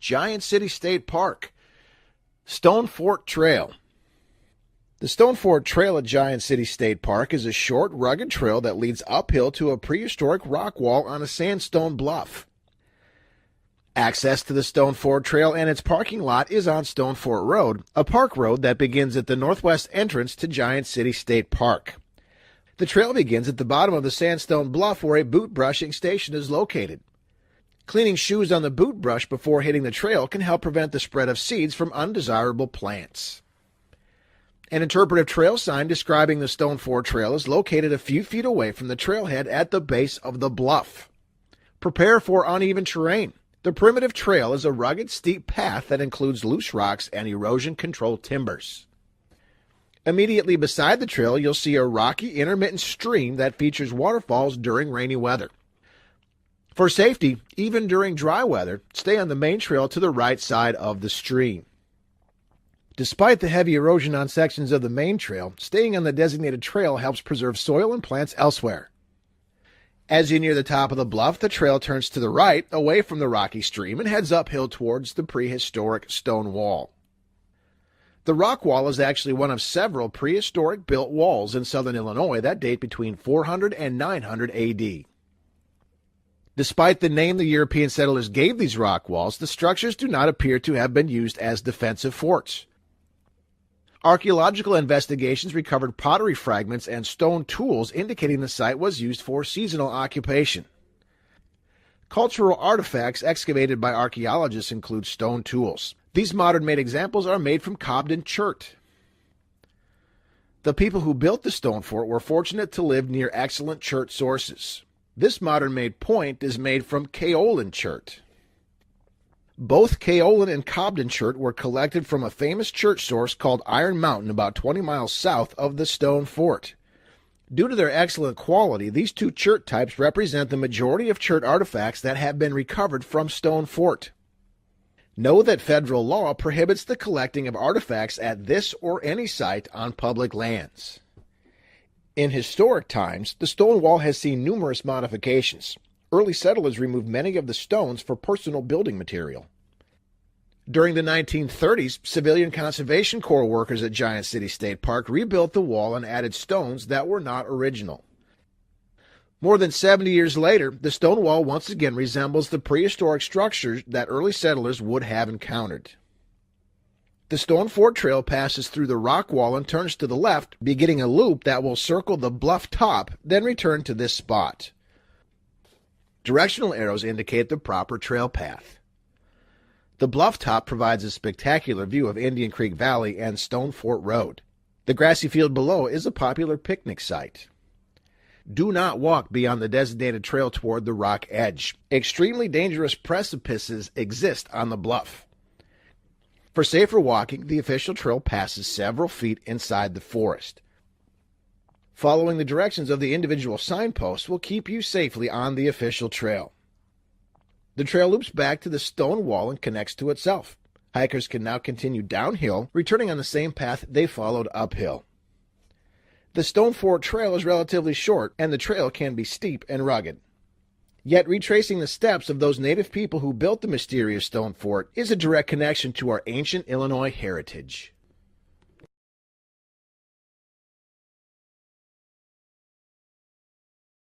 Giant City State Park. Stonefort Trail. The Stonefort Trail at Giant City State Park is a short, rugged trail that leads uphill to a prehistoric rock wall on a sandstone bluff. Access to the Stonefort Trail and its parking lot is on Stonefort Road, a park road that begins at the northwest entrance to Giant City State Park. The trail begins at the bottom of the sandstone bluff where a boot brushing station is located. Cleaning shoes on the boot brush before hitting the trail can help prevent the spread of seeds from undesirable plants. An interpretive trail sign describing the Stonefort Trail is located a few feet away from the trailhead at the base of the bluff. Prepare for uneven terrain. The primitive trail is a rugged, steep path that includes loose rocks and erosion-controlled timbers. Immediately beside the trail, you'll see a rocky, intermittent stream that features waterfalls during rainy weather. For safety, even during dry weather, stay on the main trail to the right side of the stream. Despite the heavy erosion on sections of the main trail, staying on the designated trail helps preserve soil and plants elsewhere. As you near the top of the bluff, the trail turns to the right, away from the rocky stream, and heads uphill towards the prehistoric stone wall. The rock wall is actually one of several prehistoric built walls in southern Illinois that date between 400 and 900 AD. Despite the name the European settlers gave these rock walls, the structures do not appear to have been used as defensive forts. Archaeological investigations recovered pottery fragments and stone tools indicating the site was used for seasonal occupation. Cultural artifacts excavated by archaeologists include stone tools. These modern-made examples are made from Cobden chert. The people who built the stone fort were fortunate to live near excellent chert sources. This modern-made point is made from kaolin chert. Both kaolin and Cobden chert were collected from a famous chert source called Iron Mountain about 20 miles south of the stone fort. Due to their excellent quality, these two chert types represent the majority of chert artifacts that have been recovered from Stone Fort. Know that federal law prohibits the collecting of artifacts at this or any site on public lands. In historic times, the stone wall has seen numerous modifications. Early settlers removed many of the stones for personal building material. During the 1930s, Civilian Conservation Corps workers at Giant City State Park rebuilt the wall and added stones that were not original. More than 70 years later, the stone wall once again resembles the prehistoric structures that early settlers would have encountered. The Stonefort Trail passes through the rock wall and turns to the left, beginning a loop that will circle the bluff top, then return to this spot. Directional arrows indicate the proper trail path. The bluff top provides a spectacular view of Indian Creek Valley and Stonefort Road. The grassy field below is a popular picnic site. Do not walk beyond the designated trail toward the rock edge. Extremely dangerous precipices exist on the bluff. For safer walking, the official trail passes several feet inside the forest. Following the directions of the individual signposts will keep you safely on the official trail. The trail loops back to the stone wall and connects to itself. Hikers can now continue downhill, returning on the same path they followed uphill. The Stonefort Trail is relatively short, and the trail can be steep and rugged. Yet retracing the steps of those native people who built the mysterious stone fort is a direct connection to our ancient Illinois heritage.